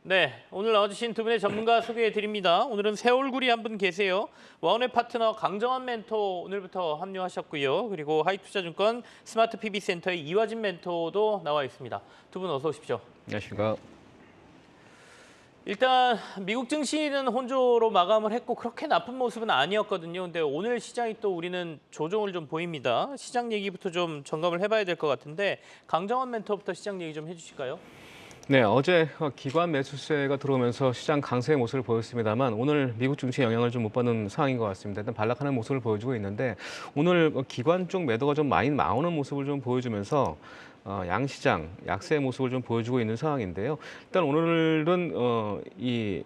네, 오늘 나와주신 두 분의 전문가 소개해드립니다. 오늘은 새 얼굴이 한 분 계세요. 와운의 파트너 강정환 멘토 오늘부터 합류하셨고요. 그리고 하이투자증권 스마트 PB센터의 이화진 멘토도 나와 있습니다. 두 분 어서 오십시오. 안녕하십니까. 일단 미국 증시는 혼조로 마감을 했고 그렇게 나쁜 모습은 아니었거든요. 근데 오늘 시장이 또 우리는 조정을 좀 보입니다. 시장 얘기부터 좀 점검을 해봐야 될 것 같은데 강정환 멘토부터 시장 얘기 좀 해주실까요? 네, 어제 기관 매수세가 들어오면서 시장 강세의 모습을 보였습니다만 오늘 미국 증시에 영향을 좀 못 받는 상황인 것 같습니다. 일단 반락하는 모습을 보여주고 있는데 오늘 기관 쪽 매도가 좀 많이 나오는 모습을 좀 보여주면서 양시장 약세의 모습을 좀 보여주고 있는 상황인데요. 일단 오늘은 이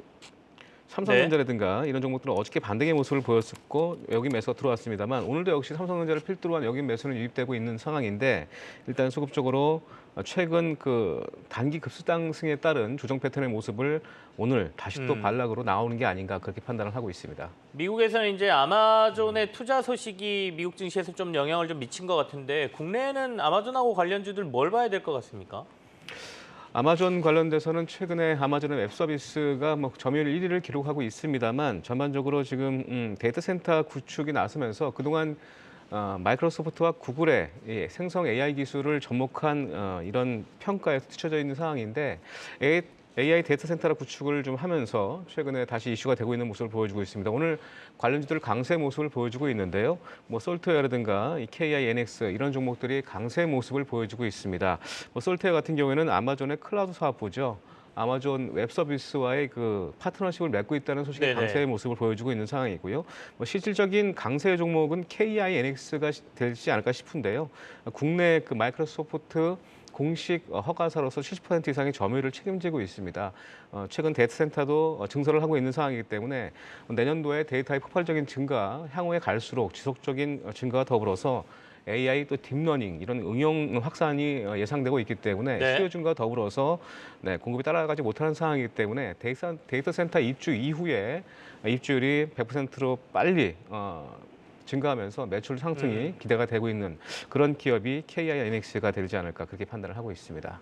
삼성전자라든가 이런 종목들은 어저께 반등의 모습을 보였었고 여기 매수가 들어왔습니다만 오늘도 역시 삼성전자를 필두로 한 여기 매수는 유입되고 있는 상황인데 일단 수급적으로 최근 그 단기 급수상승에 따른 조정 패턴의 모습을 오늘 다시 또 반락으로 나오는 게 아닌가 그렇게 판단을 하고 있습니다. 미국에서는 이제 아마존의 투자 소식이 미국 증시에서 좀 영향을 좀 미친 것 같은데 국내에는 아마존하고 관련주들 뭘 봐야 될 것 같습니까? 아마존 관련돼서는 최근에 아마존의 웹 서비스가 점유율 1위를 기록하고 있습니다만 전반적으로 지금 데이터 센터 구축이 나서면서 그동안 마이크로소프트와 구글의 생성 AI 기술을 접목한 이런 평가에서 뒤처져 있는 상황인데 AI 데이터 센터 구축을 좀 하면서 최근에 다시 이슈가 되고 있는 모습을 보여주고 있습니다. 오늘 관련주들 강세 모습을 보여주고 있는데요. 솔트웨어라든가 이 KINX 이런 종목들이 강세 모습을 보여주고 있습니다. 솔트웨어 같은 경우에는 아마존의 클라우드 사업부죠. 아마존 웹 서비스와의 그 파트너십을 맺고 있다는 소식이 네네. 강세의 모습을 보여주고 있는 상황이고요. 실질적인 강세 종목은 KINX가 되지 않을까 싶은데요. 국내 그 마이크로소프트 공식 허가사로서 70% 이상의 점유율을 책임지고 있습니다. 최근 데이터 센터도 증설을 하고 있는 상황이기 때문에 내년도에 데이터의 폭발적인 증가, 향후에 갈수록 지속적인 증가와 더불어서 AI 또 딥러닝 이런 응용 확산이 예상되고 있기 때문에 네. 수요 증가와 더불어서 공급이 따라가지 못하는 상황이기 때문에 데이터 센터 입주 이후에 입주율이 100%로 빨리 증가하면서 매출 상승이 기대가 되고 있는 그런 기업이 KINX가 되지 않을까 그렇게 판단을 하고 있습니다.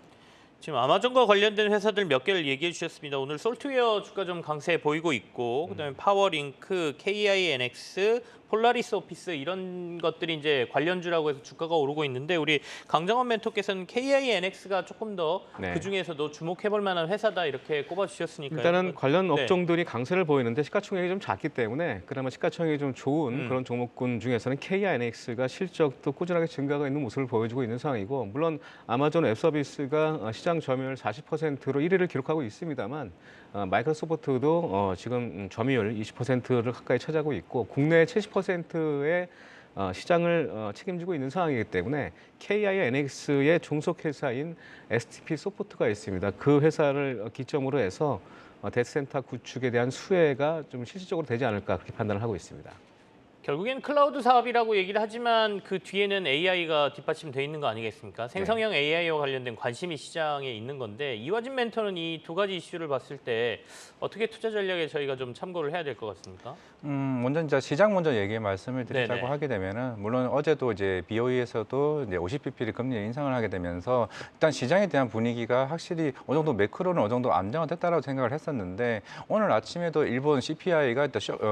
지금 아마존과 관련된 회사들 몇 개를 얘기해 주셨습니다. 오늘 솔트웨어 주가 좀 강세 보이고 있고 그다음에 파워링크, KINX, 폴라리스 오피스 이런 것들이 이제 관련주라고 해서 주가가 오르고 있는데 우리 강정원 멘토께서는 KINX가 조금 더 네. 그중에서도 주목해 볼 만한 회사다 이렇게 꼽아 주셨으니까요. 일단은 관련 네. 업종들이 강세를 보이는데 시가총액이 좀 작기 때문에 그나마 시가총액이 좀 좋은 그런 종목군 중에서는 KINX가 실적도 꾸준하게 증가가 있는 모습을 보여주고 있는 상황이고 물론 아마존 웹 서비스가 시장 점유율 40%로 1위를 기록하고 있습니다만 마이크로소프트도 지금 점유율 20%를 가까이 차지하고 있고 국내 70%의 시장을 책임지고 있는 상황이기 때문에 KINX의 종속회사인 STP 소프트가 있습니다. 그 회사를 기점으로 해서 데이터 센터 구축에 대한 수혜가 좀 실질적으로 되지 않을까 그렇게 판단을 하고 있습니다. 결국엔 클라우드 사업이라고 얘기를 하지만 그 뒤에는 AI가 뒷받침돼 있는 거 아니겠습니까? 생성형 AI와 관련된 관심이 시장에 있는 건데 이화진 멘토는 이 두 가지 이슈를 봤을 때 어떻게 투자 전략에 저희가 좀 참고를 해야 될 것 같습니까? 먼저 이제 시장 먼저 얘기 말씀을 드리자고 네네. 하게 되면은 물론 어제도 이제 BOE에서도 이제 50bp 금리 인상을 하게 되면서 일단 시장에 대한 분위기가 확실히 어느 정도 매크로는 어느 정도 안정화됐다라고 생각을 했었는데 오늘 아침에도 일본 CPI가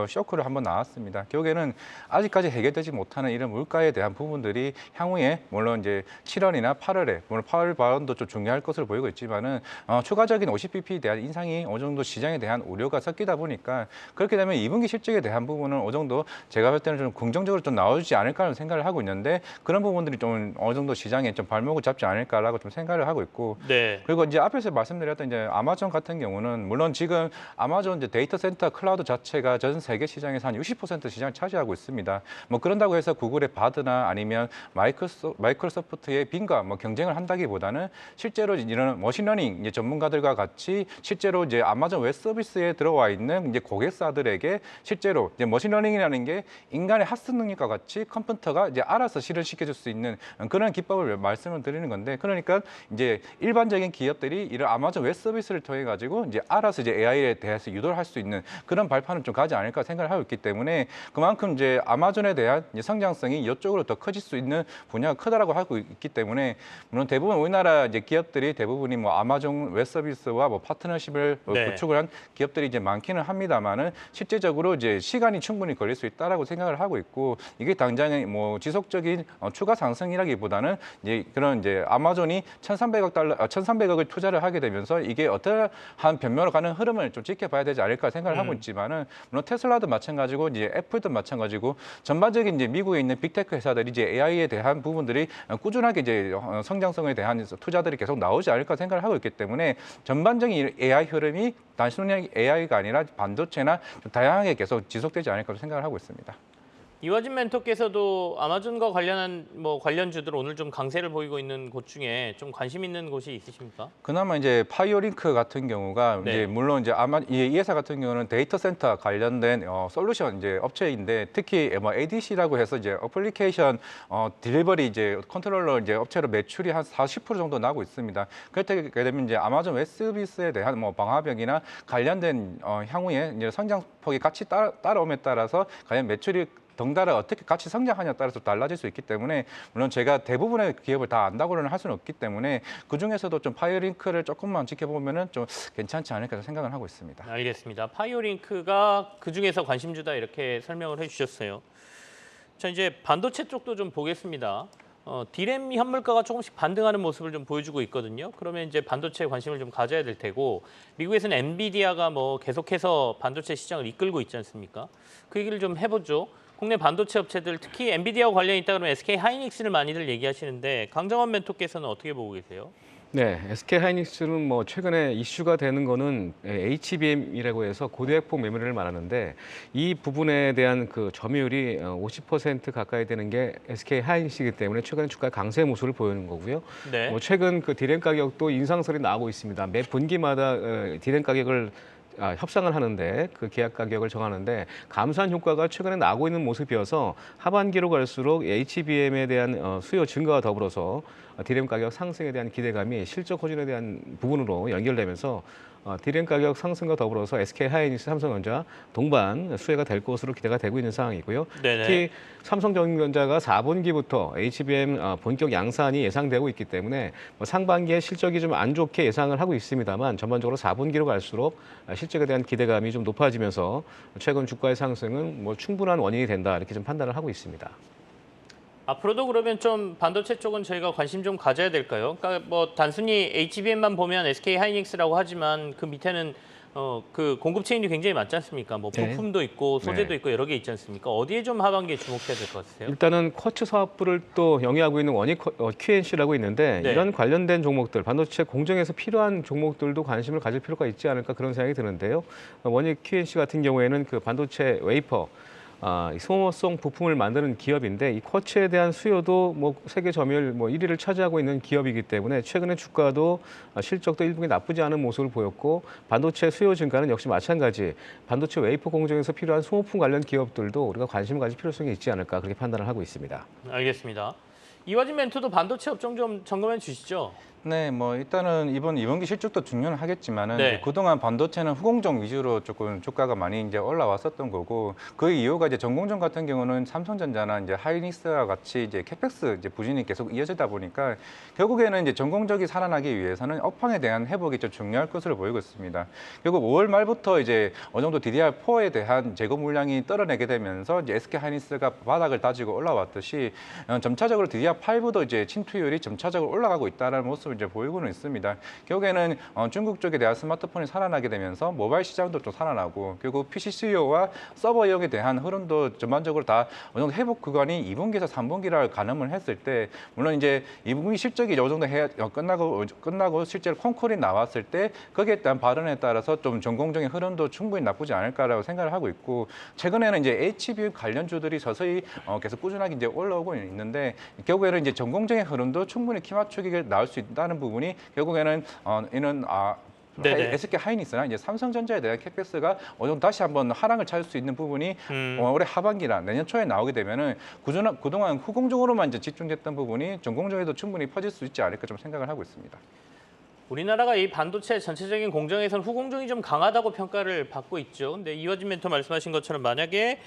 쇼크를 한번 나왔습니다. 결국에는 아직까지 해결되지 못하는 이런 물가에 대한 부분들이 향후에 물론 이제 7월이나 8월에 물론 8월 발언도 좀 중요할 것으로 보이고 있지만은 추가적인 50bp에 대한 인상이 어느 정도 시장에 대한 우려가 섞이다 보니까 그렇게 되면 2분기 실적에 대한 부분은 어느 정도 제가 볼 때는 좀 긍정적으로 좀 나오지 않을까라는 생각을 하고 있는데 그런 부분들이 좀 어느 정도 시장에 좀 발목을 잡지 않을까라고 좀 생각을 하고 있고 네. 그리고 이제 앞에서 말씀드렸던 이제 아마존 같은 경우는 물론 지금 아마존 이제 데이터 센터 클라우드 자체가 전 세계 시장에서 한 60% 시장을 차지하고 있습니다. 뭐 그런다고 해서 구글의 바드나 아니면 마이크로소프트의 빙과 뭐 경쟁을 한다기보다는 실제로 이런 머신러닝 이제 전문가들과 같이 실제로 이제 아마존 웹 서비스에 들어와 있는 이제 고객사들에게 실제로 이제 머신러닝이라는 게 인간의 학습 능력과 같이 컴퓨터가 이제 알아서 실현시켜줄 수 있는 그런 기법을 말씀을 드리는 건데 그러니까 이제 일반적인 기업들이 이런 아마존 웹 서비스를 통해 가지고 이제 알아서 이제 AI에 대해서 유도를 할 수 있는 그런 발판을 좀 가지 않을까 생각을 하고 있기 때문에 그만큼 이제 아마존에 대한 이제 성장성이 이쪽으로 더 커질 수 있는 분야가 크다라고 하고 있기 때문에 물론 대부분 우리나라 이제 기업들이 대부분이 뭐 아마존 웹 서비스와 뭐 파트너십을 네. 구축을 한 기업들이 이제 많기는 합니다만은 실제적으로 이제 시간이 충분히 걸릴 수 있다라고 생각을 하고 있고 이게 당장에 뭐 지속적인 추가 상승이라기보다는 이제 그런 이제 아마존이 1,300억을 투자를 하게 되면서 이게 어떠한 변명으로 가는 흐름을 좀 지켜봐야 되지 않을까 생각을 하고 있지만은 물론 테슬라도 마찬가지고 이제 애플도 마찬가지고 전반적인 이제 미국에 있는 빅테크 회사들이 이제 AI에 대한 부분들이 꾸준하게 이제 성장성에 대한 투자들이 계속 나오지 않을까 생각을 하고 있기 때문에 전반적인 AI 흐름이 단순히 AI가 아니라 반도체나 좀 다양하게 계속 지속되지 않을까 생각을 하고 있습니다. 이화진 멘토께서도 아마존과 관련한 뭐 관련주들 오늘 좀 강세를 보이고 있는 곳 중에 좀 관심 있는 곳이 있으십니까? 그나마 이제 파이어링크 같은 경우가 네. 이제 물론 이제 아마 이 회사 같은 경우는 데이터 센터 관련된 솔루션 이제 업체인데 특히 뭐 ADC라고 해서 이제 어플리케이션 딜리버리 이제 컨트롤러 이제 업체로 매출이 한 40% 정도 나고 있습니다. 그렇게 되면 이제 아마존 웹 서비스에 대한 뭐 방화벽이나 관련된 향후에 이제 성장폭이 같이 따라옴에 따라서 과연 매출이 덩달아 어떻게 같이 성장하냐에 따라서 달라질 수 있기 때문에 물론 제가 대부분의 기업을 다 안다고는 할 수는 없기 때문에 그 중에서도 좀 파이어링크를 조금만 지켜보면은 좀 괜찮지 않을까 생각을 하고 있습니다. 알겠습니다. 파이어링크가 그 중에서 관심주다 이렇게 설명을 해주셨어요. 자 이제 반도체 쪽도 좀 보겠습니다. 디램 현물가가 조금씩 반등하는 모습을 좀 보여주고 있거든요. 그러면 이제 반도체에 관심을 좀 가져야 될 테고 미국에서는 엔비디아가 뭐 계속해서 반도체 시장을 이끌고 있지 않습니까? 그 얘기를 좀 해보죠. 국내 반도체 업체들 특히 엔비디아와 관련이 있다 그러면 SK 하이닉스를 많이들 얘기하시는데 강정원 멘토께서는 어떻게 보고 계세요? 네, SK 하이닉스는 뭐 최근에 이슈가 되는 거는 HBM이라고 해서 고대역폭 메모리를 말하는데 이 부분에 대한 그 점유율이 50% 가까이 되는 게 SK 하이닉스이기 때문에 최근 주가 강세 모습을 보이는 거고요. 네. 뭐 최근 그 디램 가격도 인상설이 나오고 있습니다. 매 분기마다 디램 가격을 협상을 하는데 그 계약 가격을 정하는데 감산 효과가 최근에 나고 있는 모습이어서 하반기로 갈수록 HBM에 대한 수요 증가와 더불어서 디램 가격 상승에 대한 기대감이 실적 호전에 대한 부분으로 연결되면서 디램 가격 상승과 더불어서 SK 하이닉스, 삼성전자 동반 수혜가 될 것으로 기대가 되고 있는 상황이고요. 네네. 특히 삼성전자가 4분기부터 HBM 본격 양산이 예상되고 있기 때문에 뭐 상반기에 실적이 좀 안 좋게 예상을 하고 있습니다만 전반적으로 4분기로 갈수록 실적에 대한 기대감이 좀 높아지면서 최근 주가의 상승은 뭐 충분한 원인이 된다 이렇게 좀 판단을 하고 있습니다. 앞으로도 그러면 좀 반도체 쪽은 저희가 관심 좀 가져야 될까요? 그러니까 뭐 단순히 HBM만 보면 SK 하이닉스라고 하지만 그 밑에는 그 공급 체인이 굉장히 많지 않습니까? 뭐 네. 부품도 있고 소재도 네. 있고 여러 개 있지 않습니까? 어디에 좀 하반기에 주목해야 될 것 같으세요? 일단은 쿼츠 사업부를 또 영위하고 있는 원익 QNC라고 있는데 네. 이런 관련된 종목들, 반도체 공정에서 필요한 종목들도 관심을 가질 필요가 있지 않을까 그런 생각이 드는데요. 원익 QNC 같은 경우에는 그 반도체 웨이퍼 소모성 부품을 만드는 기업인데 이 쿼츠에 대한 수요도 뭐 세계 점유율 뭐 1위를 차지하고 있는 기업이기 때문에 최근에 주가도 실적도 1분기 나쁘지 않은 모습을 보였고 반도체 수요 증가는 역시 마찬가지 반도체 웨이퍼 공정에서 필요한 소모품 관련 기업들도 우리가 관심을 가질 필요성이 있지 않을까 그렇게 판단을 하고 있습니다. 알겠습니다. 이화진 멘토도 반도체 업종 좀 점검해 주시죠. 네, 뭐 일단은 이번 2분기 실적도 중요는 하겠지만은 네. 그동안 반도체는 후공정 위주로 조금 주가가 많이 이제 올라왔었던 거고 그 이유가 이제 전공정 같은 경우는 삼성전자나 이제 하이닉스와 같이 이제 캐펙스 이제 부진이 계속 이어지다 보니까 결국에는 이제 전공정이 살아나기 위해서는 업황에 대한 회복이 좀 중요할 것으로 보이고 있습니다. 결국 5월 말부터 이제 어느 정도 DDR4에 대한 재고 물량이 떨어내게 되면서 이제 SK 하이닉스가 바닥을 다지고 올라왔듯이 점차적으로 DDR5도 이제 침투율이 점차적으로 올라가고 있다는 모습을 이제 보이고는 있습니다. 결국에는 중국 쪽에 대한 스마트폰이 살아나게 되면서 모바일 시장도 좀 살아나고 결국 PC 수요와 서버 이용에 대한 흐름도 전반적으로 다 어느 정도 회복 구간이 2분기에서 3분기를 가늠을 했을 때 물론 이제 2분기 실적이 어느 정도 끝나고 실제로 콘콜이 나왔을 때 거기에 대한 발언에 따라서 좀 전공적인 흐름도 충분히 나쁘지 않을까라고 생각을 하고 있고 최근에는 이제 HBM 관련주들이 서서히 계속 꾸준하게 이제 올라오고 있는데 결국에는 이제 전공적인 흐름도 충분히 키 맞추기가 나올 수 있다는 부분이 결국에는 이는 네네. SK 하이닉스나 이제 삼성전자에 대한 캐펙스가 어느 정도 다시 한번 하락을 찾을 수 있는 부분이 올해 하반기나 내년 초에 나오게 되면은 그동안 후공정으로만 이제 집중됐던 부분이 전공정에도 충분히 퍼질 수 있지 않을까 좀 생각을 하고 있습니다. 우리나라가 이 반도체 전체적인 공정에서는 후공정이 좀 강하다고 평가를 받고 있죠. 근데 이화진 멘토 말씀하신 것처럼 만약에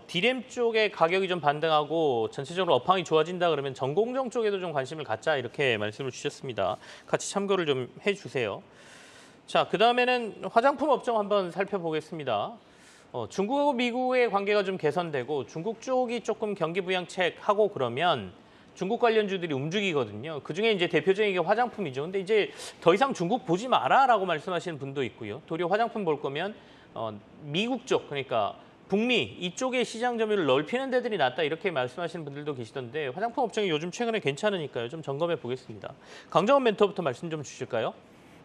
D램 쪽의 가격이 좀 반등하고 전체적으로 업황이 좋아진다 그러면 전공정 쪽에도 좀 관심을 갖자 이렇게 말씀을 주셨습니다. 같이 참고를 좀 해주세요. 자, 그다음에는 화장품 업종 한번 살펴보겠습니다. 중국하고 미국의 관계가 좀 개선되고 중국 쪽이 조금 경기 부양책하고 그러면 중국 관련주들이 움직이거든요. 그중에 이제 대표적인 게 화장품이죠. 근데 이제 더 이상 중국 보지 마라라고 말씀하시는 분도 있고요. 도리어 화장품 볼 거면 미국 쪽 그러니까 북미 이쪽에 시장 점유율을 넓히는 데들이 낫다 이렇게 말씀하시는 분들도 계시던데 화장품 업종이 요즘 최근에 괜찮으니까요. 좀 점검해 보겠습니다. 강정원 멘토부터 말씀 좀 주실까요?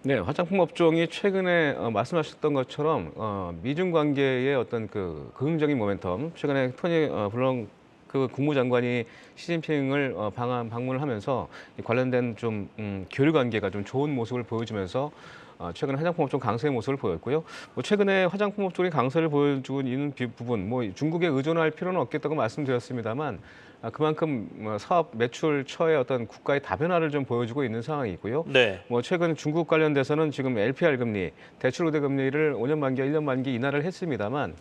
네, 화장품 업종이 최근에 말씀하셨던 것처럼 미중 관계의 어떤 그 긍정적인 모멘텀, 최근에 토니 블랑 그 국무장관이 시진핑을 방문을 하면서 관련된 좀 교류 관계가 좀 좋은 모습을 보여주면서 최근에 화장품 업종 강세의 모습을 보였고요. 뭐 최근에 화장품 업종이 강세를 보여주고 있는 부분, 뭐 중국에 의존할 필요는 없겠다고 말씀드렸습니다만 그만큼 사업 매출 처의 어떤 국가의 다변화를 좀 보여주고 있는 상황이고요. 네. 뭐 최근 중국 관련돼서는 지금 LPR 금리, 대출 우대 금리를 5년 만기, 1년 만기 인하를 했습니다만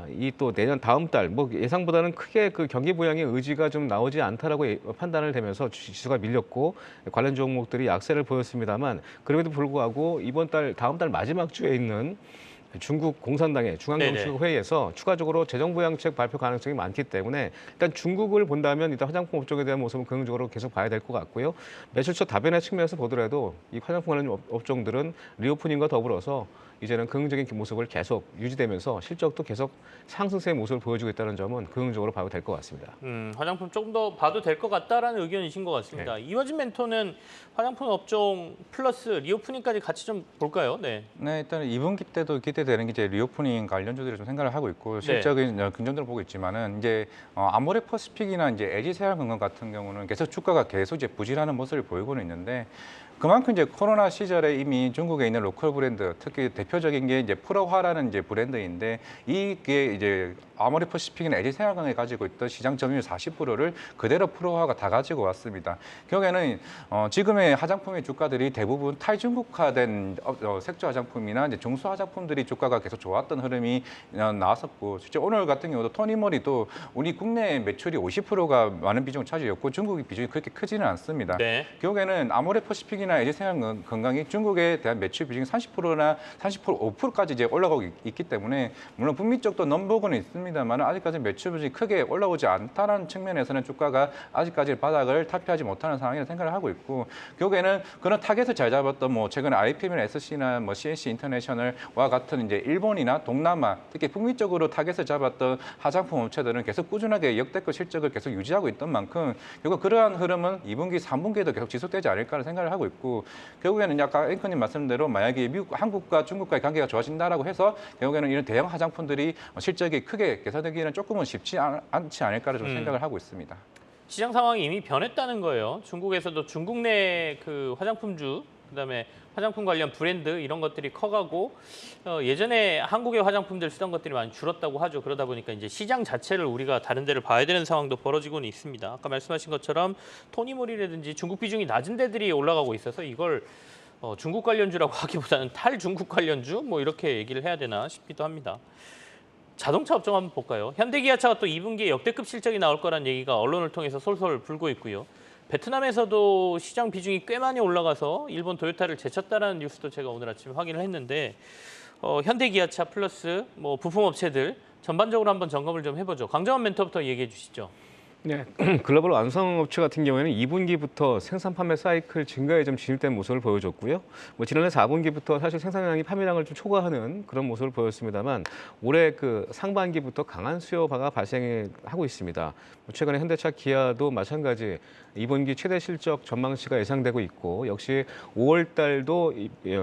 이 또 내년 다음 달 뭐 예상보다는 크게 그 경기 부양의 의지가 좀 나오지 않다라고 판단을 되면서 지수가 밀렸고 관련 종목들이 약세를 보였습니다만 그럼에도 불구하고 이번 달 다음 달 마지막 주에 있는 중국 공산당의 중앙정치회의에서 추가적으로 재정부양책 발표 가능성이 많기 때문에 일단 중국을 본다면 일단 화장품 업종에 대한 모습은 긍정적으로 계속 봐야 될 것 같고요. 매출처 다변화 측면에서 보더라도 이 화장품 관련 업종들은 리오프닝과 더불어서 이제는 긍정적인 모습을 계속 유지되면서 실적도 계속 상승세의 모습을 보여주고 있다는 점은 긍정적으로 봐도 될 것 같습니다. 화장품 조금 더 봐도 될 것 같다라는 의견이신 것 같습니다. 네. 이화진 멘토는 화장품 업종 플러스 리오프닝까지 같이 좀 볼까요? 네. 네, 일단 2분기 때도 기대되는 게 이제 리오프닝 관련주들을 좀 생각을 하고 있고 실적인 긍정적으로 보고 있지만은 이제 아모레퍼시픽이나 이제 LG생활건강 같은 경우는 계속 주가가 계속 이제 부진하는 모습을 보이고는 있는데 그만큼 이제 코로나 시절에 이미 중국에 있는 로컬 브랜드, 특히 대표적인 게 이제 프로화라는 이제 브랜드인데 이게 이제 아모레퍼시픽이나 LG생활건강이 가지고 있던 시장 점유율 40%를 그대로 프로화가 다 가지고 왔습니다. 결국에는 지금의 화장품의 주가들이 대부분 탈중국화된 색조 화장품이나 이제 중소 화장품들이 주가가 계속 좋았던 흐름이 나왔었고, 실제 오늘 같은 경우도 토니모리도 우리 국내 매출이 50%가 많은 비중을 차지했고 중국의 비중이 그렇게 크지는 않습니다. 네. 결국에는 아모레퍼시픽이나 LG생활건강이 중국에 대한 매출 비중이 30%나 35%까지 이제 올라가고 있기 때문에 물론 북미 쪽도 넘버원은 있습니다만 아직까지 매출 비중이 크게 올라오지 않다는 측면에서는 주가가 아직까지 바닥을 탈피하지 못하는 상황이라 생각을 하고 있고, 결국에는 그런 타겟을 잘 잡았던 뭐 최근에 IPM이나 SC나 뭐 CNC 인터내셔널과 같은 이제 일본이나 동남아 특히 북미 쪽으로 타겟을 잡았던 화장품 업체들은 계속 꾸준하게 역대급 실적을 계속 유지하고 있던 만큼 결국 그러한 흐름은 2분기, 3분기에도 계속 지속되지 않을까라는 생각을 하고 있고, 결국에는 아까 앵커님 말씀대로 만약에 한국과 중국과의 관계가 좋아진다라고 해서 결국에는 이런 대형 화장품들이 실적이 크게 개선되기는 조금은 쉽지 않지 않을까를 좀 생각을 하고 있습니다. 시장 상황이 이미 변했다는 거예요. 중국에서도 중국 내 그 화장품주, 그다음에 화장품 관련 브랜드 이런 것들이 커가고 예전에 한국의 화장품들 쓰던 것들이 많이 줄었다고 하죠. 그러다 보니까 이제 시장 자체를 우리가 다른 데를 봐야 되는 상황도 벌어지고는 있습니다. 아까 말씀하신 것처럼 토니모리라든지 중국 비중이 낮은 데들이 올라가고 있어서 이걸 중국 관련주라고 하기보다는 탈중국 관련주 뭐 이렇게 얘기를 해야 되나 싶기도 합니다. 자동차 업종 한번 볼까요? 현대기아차가 또 2분기에 역대급 실적이 나올 거란 얘기가 언론을 통해서 솔솔 불고 있고요. 베트남에서도 시장 비중이 꽤 많이 올라가서 일본 도요타를 제쳤다라는 뉴스도 제가 오늘 아침에 확인을 했는데 현대기아차 플러스 뭐 부품업체들 전반적으로 한번 점검을 좀 해보죠. 강정원 멘토부터 얘기해 주시죠. 네, 글로벌 완성업체 같은 경우에는 2분기부터 생산 판매 사이클 증가에 좀 진입된 모습을 보여줬고요. 뭐 지난해 4분기부터 사실 생산량이 판매량을 좀 초과하는 그런 모습을 보였습니다만 올해 그 상반기부터 강한 수요가 발생하고 있습니다. 최근에 현대차, 기아도 마찬가지 2분기 최대 실적 전망치가 예상되고 있고 역시 5월 달도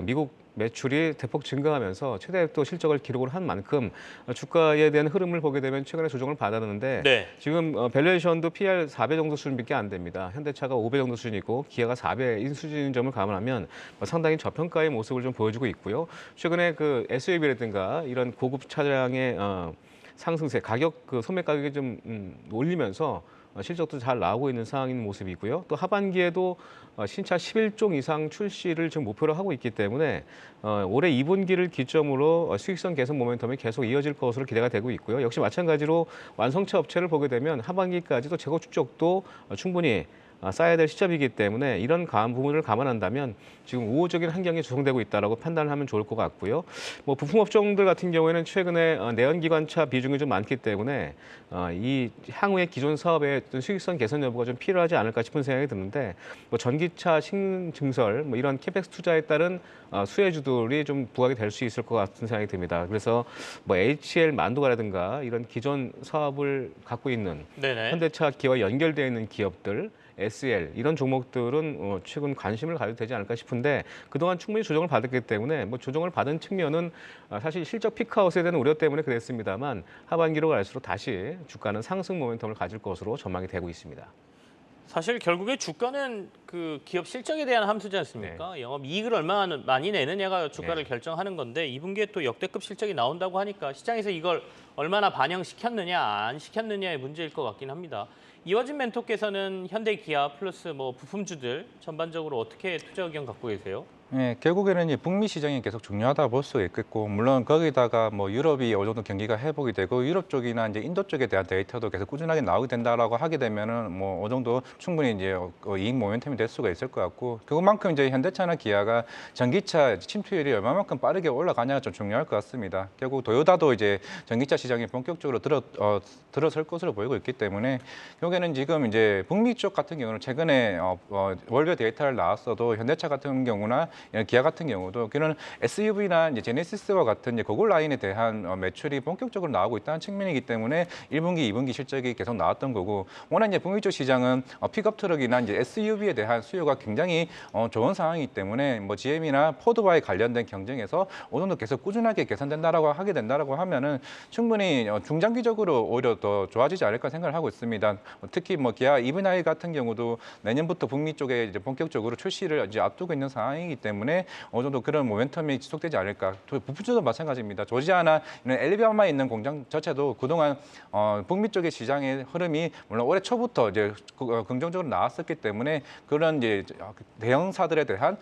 미국 매출이 대폭 증가하면서 최대 또 실적을 기록을 한 만큼 주가에 대한 흐름을 보게 되면 최근에 조정을 받았는데 네. 지금 밸류에이션도 PR 4배 정도 수준밖에 안 됩니다. 현대차가 5배 정도 수준이고 기아가 4배인 수준인 점을 감안하면 상당히 저평가의 모습을 좀 보여주고 있고요. 최근에 그 SUV라든가 이런 고급 차량의 상승세, 가격 그 소매 가격이 좀 올리면서 실적도 잘 나오고 있는 상황인 모습이고요. 또 하반기에도 신차 11종 이상 출시를 지금 목표로 하고 있기 때문에 올해 2분기를 기점으로 수익성 개선 모멘텀이 계속 이어질 것으로 기대가 되고 있고요. 역시 마찬가지로 완성차 업체를 보게 되면 하반기까지도 재고 축적도 충분히 쌓아야 될 시점이기 때문에 이런 부분을 감안한다면 지금 우호적인 환경이 조성되고 있다라고 판단을 하면 좋을 것 같고요. 뭐 부품 업종들 같은 경우에는 최근에 내연기관차 비중이 좀 많기 때문에 이 향후의 기존 사업의 어떤 수익성 개선 여부가 좀 필요하지 않을까 싶은 생각이 드는데 뭐 전기차 증설 뭐 이런 캐펙스 투자에 따른 수혜주들이 좀 부각이 될 수 있을 것 같은 생각이 듭니다. 그래서 뭐 HL 만두가라든가 이런 기존 사업을 갖고 있는 네네. 현대차 기와 연결되어 있는 기업들 SL 이런 종목들은 최근 관심을 가져도 되지 않을까 싶은데 그동안 충분히 조정을 받았기 때문에 뭐 조정을 받은 측면은 사실 실적 피크아웃에 대한 우려 때문에 그랬습니다만 하반기로 갈수록 다시 주가는 상승 모멘텀을 가질 것으로 전망이 되고 있습니다. 사실 결국에 주가는 그 기업 실적에 대한 함수지 않습니까? 영업 이익을 얼마나 많이 내느냐가 주가를 결정하는 건데 2분기에 또 역대급 실적이 나온다고 하니까 시장에서 이걸 얼마나 반영시켰느냐 안 시켰느냐의 문제일 것 같긴 합니다. 이화진 멘토께서는 현대, 기아 플러스 뭐 부품주들 전반적으로 어떻게 투자 의견 갖고 계세요? 네, 결국에는 이제 북미 시장이 계속 중요하다 볼 수 있겠고, 물론 거기다가 뭐 유럽이 어느 정도 경기가 회복이 되고 유럽 쪽이나 이제 인도 쪽에 대한 데이터도 계속 꾸준하게 나오게 된다라고 하게 되면은 뭐 어느 정도 충분히 이제 이익 모멘텀이 될 수가 있을 것 같고, 그것만큼 이제 현대차나 기아가 전기차 침투율이 얼마만큼 빠르게 올라가냐가 좀 중요할 것 같습니다. 결국 도요타도 이제 전기차 시장에 본격적으로 들어설 것으로 보이고 있기 때문에 결국에는 지금 이제 북미 쪽 같은 경우는 최근에 월별 데이터를 나왔어도 현대차 같은 경우나 기아 같은 경우도 그런 SUV나 이제 제네시스와 같은 이제 고급 라인에 대한 매출이 본격적으로 나오고 있다는 측면이기 때문에 1분기, 2분기 실적이 계속 나왔던 거고, 워낙 이제 북미 쪽 시장은 픽업 트럭이나 이제 SUV에 대한 수요가 굉장히 좋은 상황이기 때문에 뭐 GM이나 포드와의 관련된 경쟁에서 어느 정도 계속 꾸준하게 개선된다라고 하게 된다라고 하면은 충분히 중장기적으로 오히려 더 좋아지지 않을까 생각을 하고 있습니다. 특히 뭐 기아 EV9 같은 경우도 내년부터 북미 쪽에 이제 본격적으로 출시를 이제 앞두고 있는 상황이기 때문에 어느 정도 그런 모멘텀이 지속되지 않을까. 부품주도 마찬가지입니다. 조지아나 이런 엘리베아마에 있는 공장 자체도 그동안 북미 쪽의 시장의 흐름이 물론 올해 초부터 이제 긍정적으로 나왔었기 때문에 그런 이제 대형사들에 대한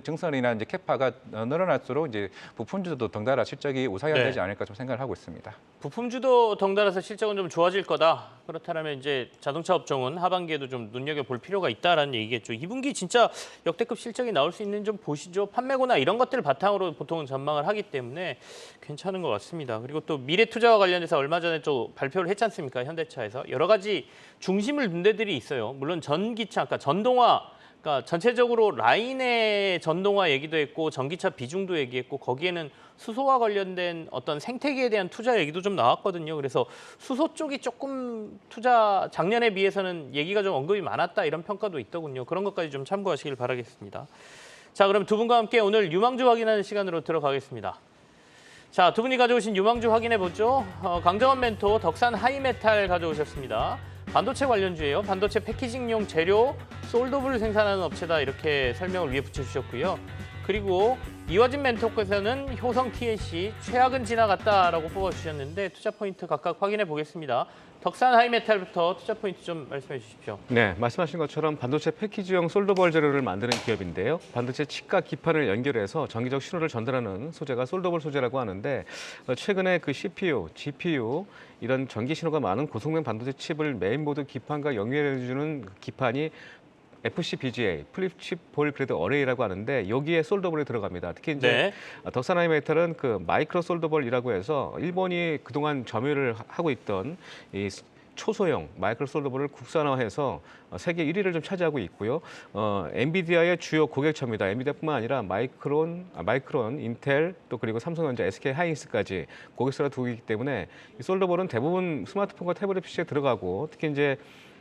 증설이나 이제 캐파가 늘어날수록 이제 부품주도 덩달아 실적이 우상향되지 않을까 좀 생각을 하고 있습니다. 부품주도 덩달아서 실적은 좀 좋아질 거다. 그렇다면 이제 자동차 업종은 하반기에도 좀 눈여겨볼 필요가 있다라는 얘기겠죠. 2분기 진짜 역대급 실적이 나올 수 있는지 좀 보시죠. 판매고나 이런 것들을 바탕으로 보통은 전망을 하기 때문에 괜찮은 것 같습니다. 그리고 또 미래투자와 관련해서 얼마 전에 또 발표를 했지 않습니까? 현대차에서 여러 가지 중심을 둔 데들이 있어요. 물론 전기차, 그러니까 전동화, 그러니까 전체적으로 라인의 전동화 얘기도 했고 전기차 비중도 얘기했고 거기에는 수소와 관련된 어떤 생태계에 대한 투자 얘기도 좀 나왔거든요. 그래서 수소 쪽이 조금 투자 작년에 비해서는 얘기가 좀 언급이 많았다 이런 평가도 있더군요. 그런 것까지 좀 참고하시길 바라겠습니다. 자, 그럼 두 분과 함께 오늘 유망주 확인하는 시간으로 들어가겠습니다. 자, 두 분이 가져오신 유망주 확인해 보죠. 강정원 멘토 덕산 하이메탈 가져오셨습니다. 반도체 관련주예요. 반도체 패키징용 재료 솔더블을 생산하는 업체다 이렇게 설명을 위에 붙여주셨고요. 그리고 이화진 멘토께서는 효성 TNC 최악은 지나갔다라고 뽑아주셨는데 투자 포인트 각각 확인해 보겠습니다. 덕산 하이메탈부터 투자 포인트 좀 말씀해 주십시오. 네, 말씀하신 것처럼 반도체 패키지용 솔더벌 재료를 만드는 기업인데요. 반도체 칩과 기판을 연결해서 전기적 신호를 전달하는 소재가 솔더벌 소재라고 하는데 최근에 그 CPU, GPU 이런 전기 신호가 많은 고성능 반도체 칩을 메인보드 기판과 연결해주는 기판이 FCBGA, 플립칩 볼 그레이드 어레이라고 하는데 여기에 솔더볼이 들어갑니다. 특히 이제 덕산 하이메탈은 그 마이크로 솔더볼이라고 해서 일본이 그동안 점유를 하고 있던 이 초소형 마이크로 솔더볼을 국산화해서 세계 1위를 좀 차지하고 있고요. 엔비디아의 주요 고객처입니다. 엔비디아뿐만 아니라 마이크론, 인텔 또 그리고 삼성전자, SK 하이닉스까지 고객사가 두고 있기 때문에 이 솔더볼은 대부분 스마트폰과 태블릿 PC에 들어가고 특히 이제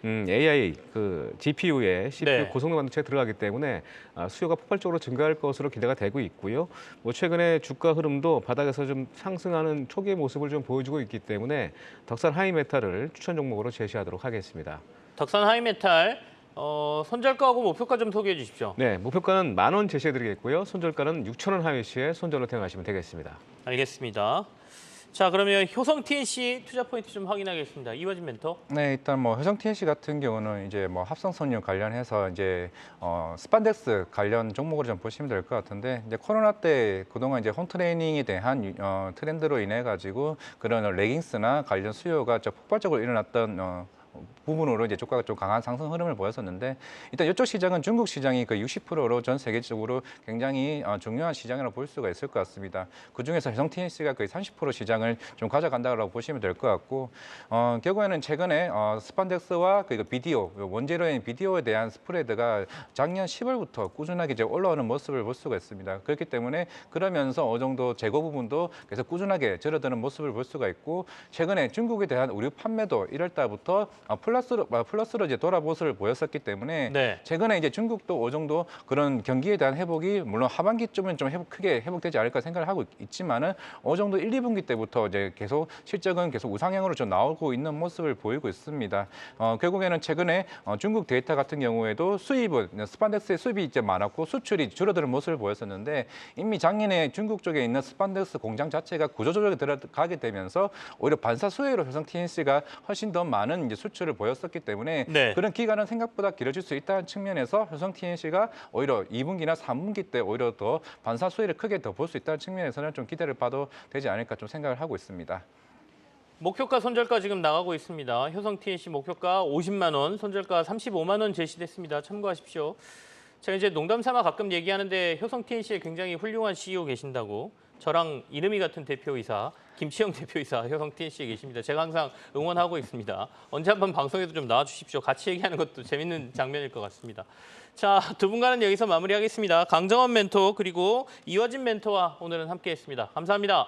AI 그 GPU에 CPU 고성능 반도체에 들어가기 때문에 수요가 폭발적으로 증가할 것으로 기대가 되고 있고요. 뭐 최근에 주가 흐름도 바닥에서 좀 상승하는 초기의 모습을 좀 보여주고 있기 때문에 덕산 하이메탈을 추천 종목으로 제시하도록 하겠습니다. 덕산 하이메탈 손절가하고 목표가 좀 소개해 주십시오. 네, 목표가는 10,000원 제시해드리겠고요. 손절가는 6,000원 하위 시에 손절로 대응하시면 되겠습니다. 알겠습니다. 자, 그러면 효성 TNC 투자 포인트 좀 확인하겠습니다. 이화진 멘토. 네, 일단 뭐 효성 TNC 같은 경우는 이제 뭐 합성섬유 관련해서 이제 스판덱스 관련 종목으로 좀 보시면 될 것 같은데, 이제 코로나 때 그동안 이제 홈 트레이닝에 대한 트렌드로 인해 가지고 그런 레깅스나 관련 수요가 좀 폭발적으로 일어났던 부분으로 이제 주가가 좀 강한 상승 흐름을 보였었는데, 일단 이쪽 시장은 중국 시장이 그 60%로 전 세계적으로 굉장히 중요한 시장이라고 볼 수가 있을 것 같습니다. 그 중에서 효성 TNC가 거의 30% 시장을 좀 가져간다고 보시면 될 것 같고, 결국에는 최근에 스판덱스와 그 비디오, 원재료인 비디오에 대한 스프레드가 작년 10월부터 꾸준하게 이제 올라오는 모습을 볼 수가 있습니다. 그렇기 때문에 그러면서 어느 정도 재고 부분도 계속 꾸준하게 줄어드는 모습을 볼 수가 있고, 최근에 중국에 대한 의류 판매도 1월 달부터 플러스로 이제 돌아온 모습을 보였었기 때문에, 네. 최근에 이제 중국도 어느 정도 그런 경기에 대한 회복이 물론 하반기쯤은 좀 크게 회복되지 않을까 생각을 하고 있지만은, 어느 정도 1, 2분기 때부터 이제 계속 실적은 계속 우상향으로 좀 나오고 있는 모습을 보이고 있습니다. 결국에는 최근에 중국 데이터 같은 경우에도 수입은 스판덱스의 수입이 이제 많았고 수출이 줄어드는 모습을 보였었는데, 이미 작년에 중국 쪽에 있는 스판덱스 공장 자체가 구조조정에 들어가게 되면서 오히려 반사 수혜로 효성 TNC가 훨씬 더 많은 이제 수출을 보였었기 때문에, 네. 그런 기간은 생각보다 길어질 수 있다는 측면에서 효성 TNC가 오히려 2분기나 3분기 때 오히려 더 반사 수혜를 크게 더 볼 수 있다는 측면에서는 좀 기대를 봐도 되지 않을까 좀 생각을 하고 있습니다. 목표가 손절가 지금 나가고 있습니다. 효성 TNC 목표가 50만 원, 손절가 35만 원 제시됐습니다. 참고하십시오. 제가 이제 농담 삼아 가끔 얘기하는데 효성 TNC에 굉장히 훌륭한 CEO 계신다고. 저랑 이름이 같은 대표이사 김치영 대표이사 효성 TNC에 계십니다. 제가 항상 응원하고 있습니다. 언제 한번 방송에도 좀 나와주십시오. 같이 얘기하는 것도 재밌는 장면일 것 같습니다. 자, 두 분과는 여기서 마무리하겠습니다. 강정원 멘토 그리고 이화진 멘토와 오늘은 함께했습니다. 감사합니다.